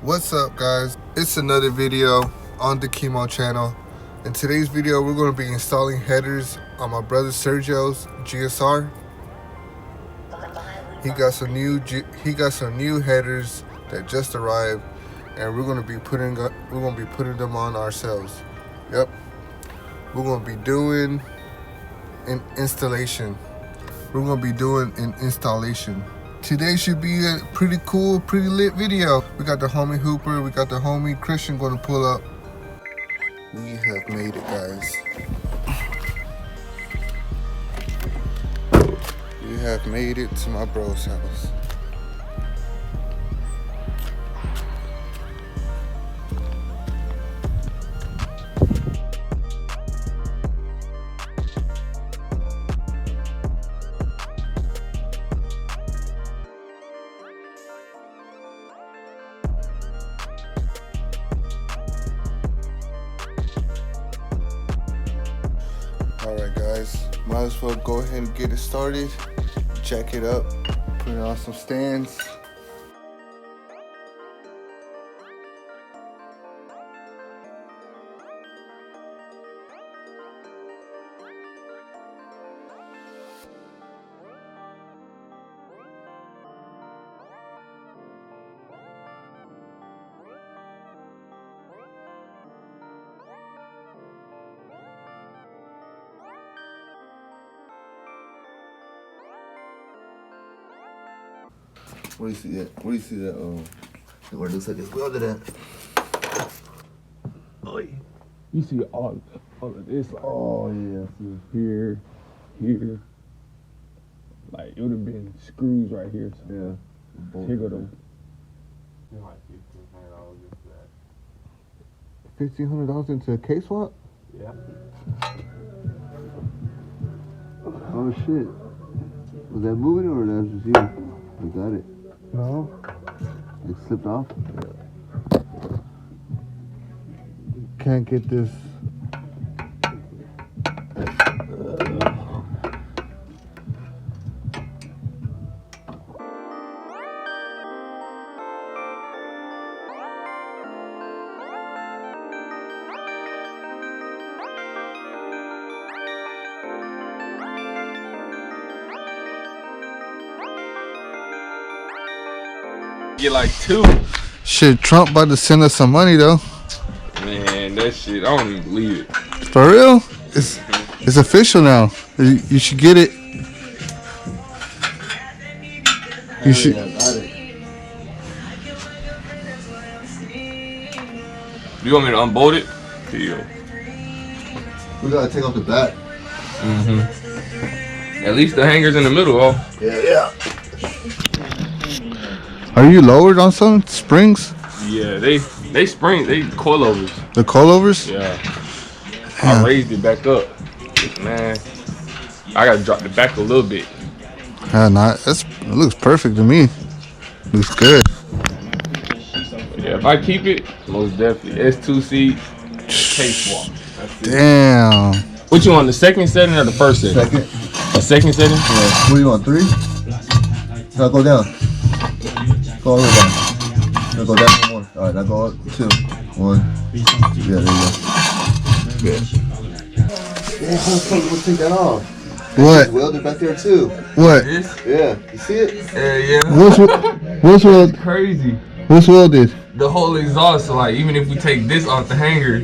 What's up, guys? It's another video on the Chemo channel. In today's video, we're going to be installing headers on my brother Sergio's GSR. He got some new headers that just arrived, and we're going to be putting them on ourselves. Yep, we're going to be doing an installation. Today should be a pretty cool, pretty lit video. We got the homie Hooper, we got the homie Christian going to pull up. We have made it, guys. We have made it to my bro's house. Alright guys, might as well go ahead and get it started. Jack it up, put it on some stands. Where do you see that? Where do you see that? Where it looks like it's welded at. Oh, yeah. You see all of this. Like, Oh yeah. Here. Like, it would have been screws right here. So Yeah. here go them. $1,500 into a K-swap? Yeah. Oh shit. Was that moving or that's just you? I got it. No. It slipped off. Can't get this. Get like two. Shit, Trump about to send us some money though. Man, that shit, I don't even believe it. For real? It's official now. You should get it. You should. Yeah, I got it. You want me to unbolt it? Here you go. We gotta take off the back. At least the hanger's in the middle, oh. Yeah. Are you lowered on some springs? Yeah, they spring, they coilovers. The coilovers? Yeah. I raised it back up. Man, I gotta drop the back a little bit. Yeah, nah, it looks perfect to me. Looks good. But yeah, if I keep it, most definitely. S2 seats, K-swap. That's it. Damn. What you want, the second setting or the first setting? Second. The second setting? Yeah. What do you want? 3? Now go down. Go all the way down. Now go down one more. All right, now go up 2. 1. Yeah, there you go. Good. Yeah, how the fuck we'll take that off? What? It's welded back there too. What? This? Yeah, you see it? Yeah. What's welded? Crazy. What's welded? The whole exhaust, so like even if we take this off the hanger,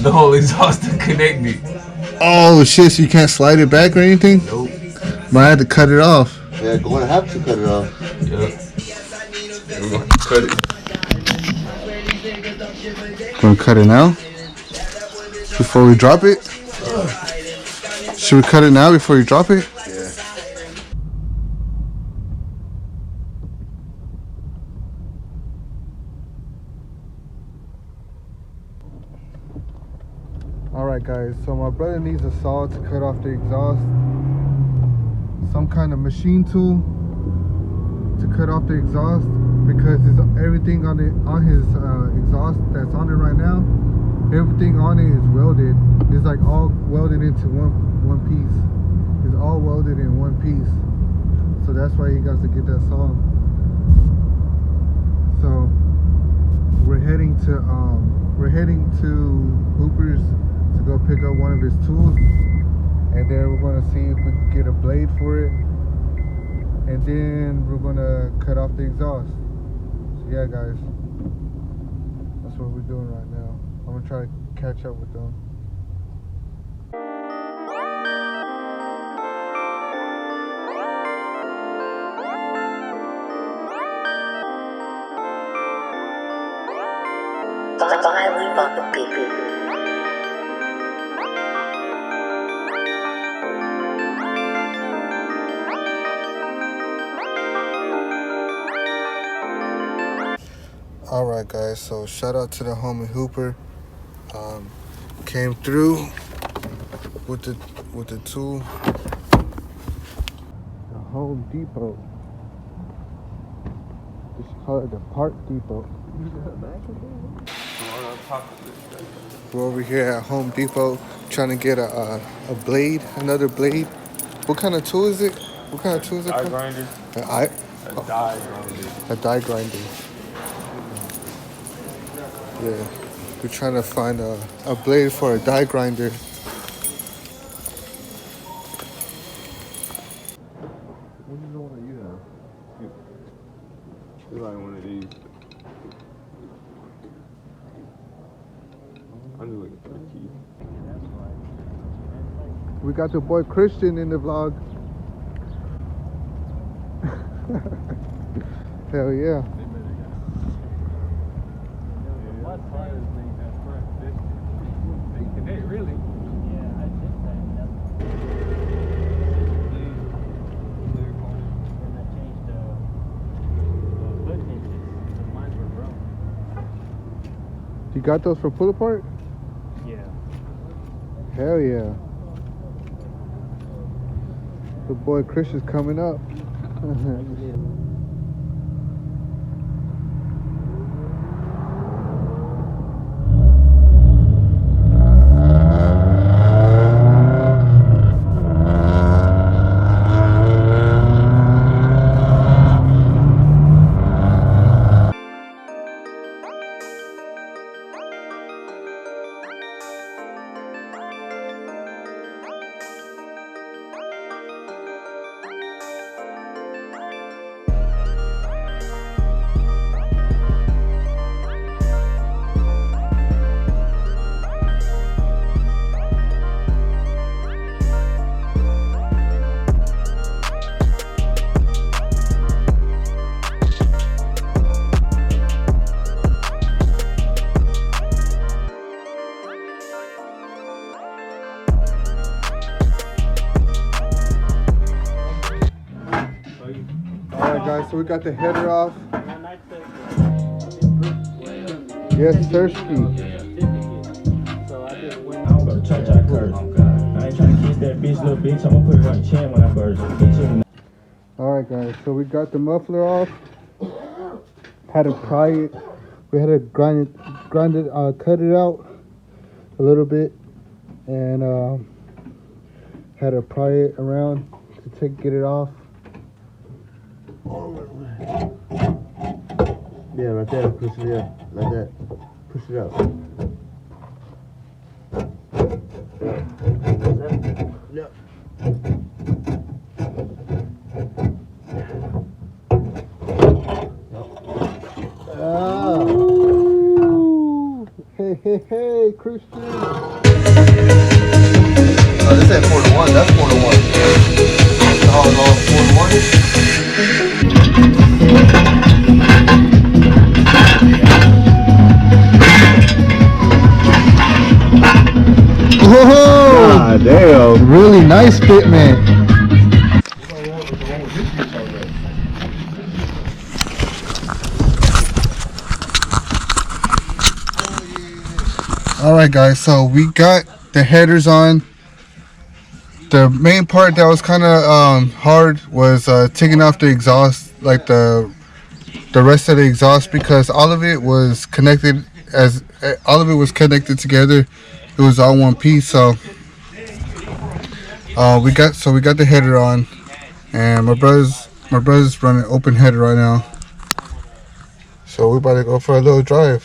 the whole exhaust is connected. Oh shit! So you can't slide it back or anything? Nope. But I had to cut it off. Yeah, going to have to cut it off. Yep. We're gonna cut it. Gonna cut it now? Before we drop it? Should we cut it now before you drop it? Yeah. Alright guys, so my brother needs a saw to cut off the exhaust. Some kind of machine tool to cut off the exhaust, because everything on his exhaust that's on it right now, everything on it is welded. It's like all welded into one piece. It's all welded in one piece. So that's why he got to get that saw. So to Hooper's to go pick up one of his tools, and then we're gonna see if we can get a blade for it, and then we're gonna cut off the exhaust. So yeah, guys, that's what we're doing right now. I'm gonna try to catch up with them. Finally bought the baby. All right, guys. So shout out to the homie Hooper. Came through with the tool. The Home Depot. Just call it the Park Depot. We're over here at Home Depot trying to get a blade, another blade. What kind of tool is it? What kind of tool is it? Die grinder. A Die grinder. A die grinder. Yeah, we're trying to find a blade for a die grinder. What is the one that you have? It's like one of these. I'm just looking for the key. We got the boy Christian in the vlog. Hell yeah. Really? Yeah, I did that. And I changed the foot hinges. Mine were broken. You got those for pull apart? Yeah. Hell yeah. The boy Christian's coming up. Alright guys, so we got the header off. Yes, Sirski. So I just went I don't go to church, I curse. I ain't trying to kiss that bitch, little bitch. I'm gonna put her on the chin when I burst. Alright guys, so we got the muffler off. Had to pry it. We had to cut it out a little bit, and had to pry it around to get it off. Yeah, right there. Push it up. Like that. Push it up. Yep. Hey, Christian. This ain't 4 to 1. That's 4 to 1. Oh, no, 4 to 1. Whoa! Damn. Really nice fit, man. Alright guys, so we got the headers on. The main part that was kind of hard was taking off the exhaust, like the rest of the exhaust, because all of it was connected together. It was all one piece. So we got the header on, and my brother's running open header right now. So we're about to go for a little drive.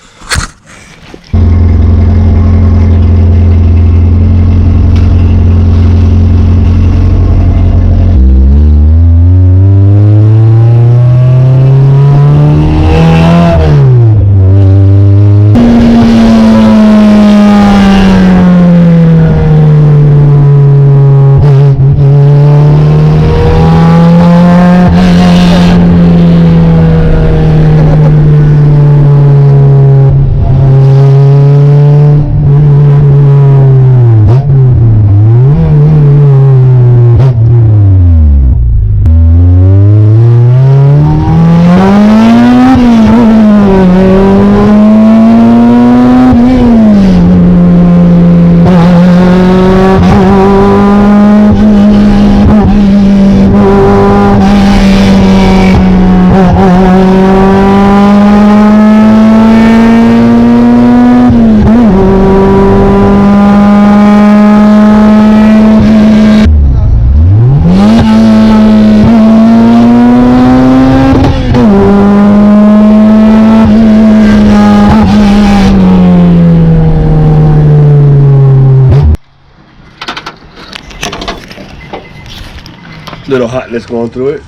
Little hotness going through it.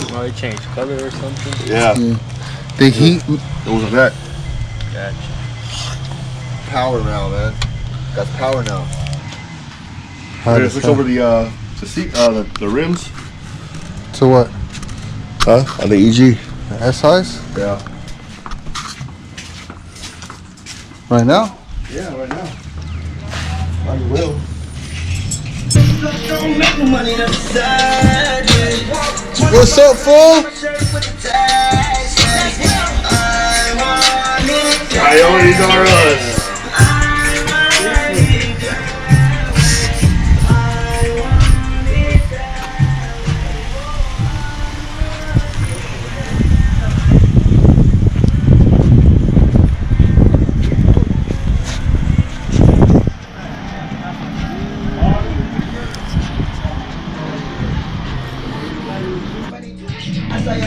Oh, it changed color or something? Yeah. The heat. It was a that. Gotcha. Power now, man. Got power now. How We're gonna does switch that- over the seat, the rims. To what? Huh? On the EG. The S size? Yeah. Right now? Yeah, right now. I will. What's up, fool? Priorities are us.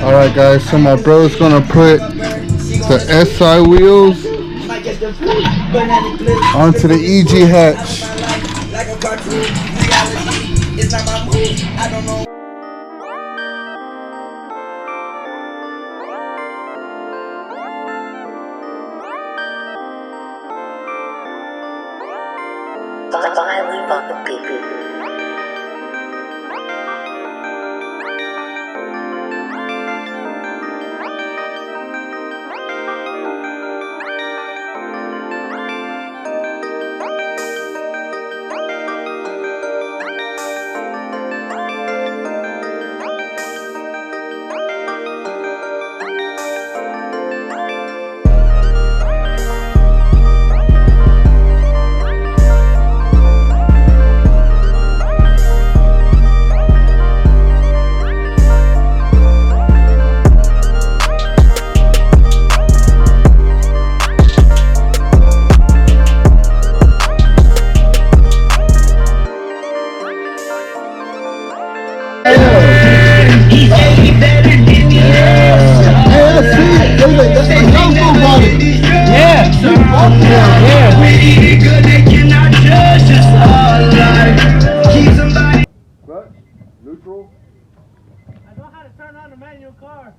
Alright guys, so my bro's gonna put the SI wheels onto the EG hatch. Finally bumping baby. Clutch, neutral. I know how to turn on a manual car.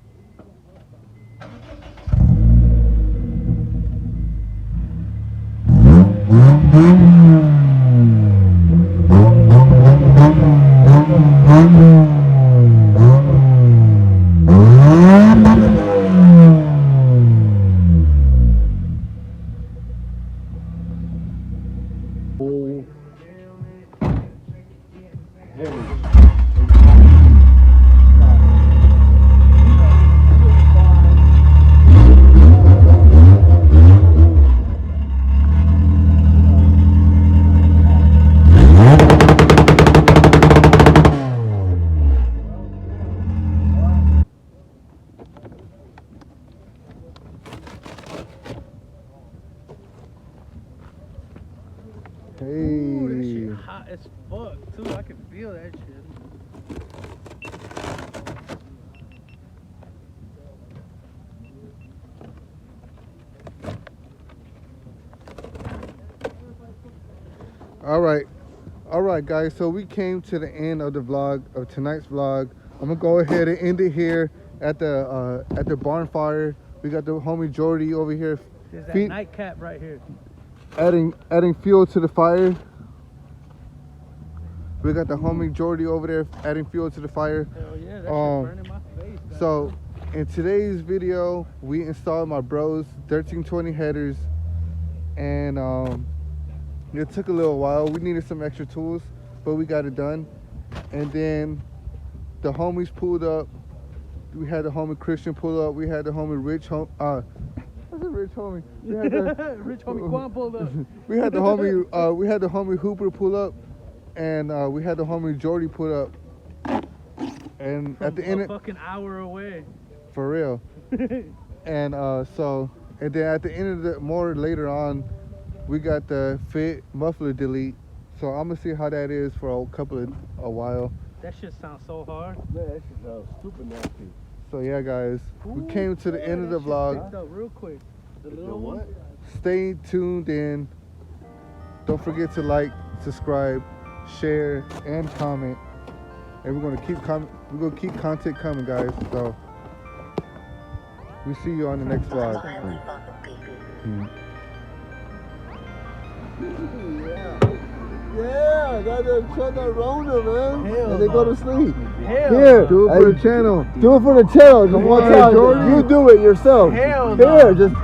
Ooh, that Hey. shit hot as fuck too. I can feel that shit. Alright guys, so we came to the end of the vlog, of tonight's vlog. I'm gonna go ahead and end it here at the barn fire. We got the homie Jordy over here There's that nightcap right here. adding fuel to the fire. We got the homie Jordy over there adding fuel to the fire. Hell yeah, that shit burning my face. guys. So in today's video, we installed my bro's 1320 headers, and it took a little while. We needed some extra tools, but we got it done. And then the homies pulled up. We had the homie Christian pull up. We had the homie Rich what's a Rich homie? We had the, Rich homie Quan pulled up. we had the homie Hooper pull up, and we had the homie Jordy pull up. And at the end, fucking hour away. for real. And and then at the end of the more later on, we got the fit muffler delete. So I'm gonna see how that is for a while. That shit sounds so hard. Man, that shit sounds super nasty. So yeah, guys, we came to the end of the vlog. Picked up real quick. The little what? one. Stay tuned in. Don't forget to like, subscribe, share, and comment. And we're gonna keep content coming, guys. So we see you on the next vlog. Yeah, I got to try that Rona, man. Hell and they go to sleep. Hell Here, Do it for the channel. do it for the channel. Just Come one on, time. Jordan. You do it yourself. Hell Here, no. just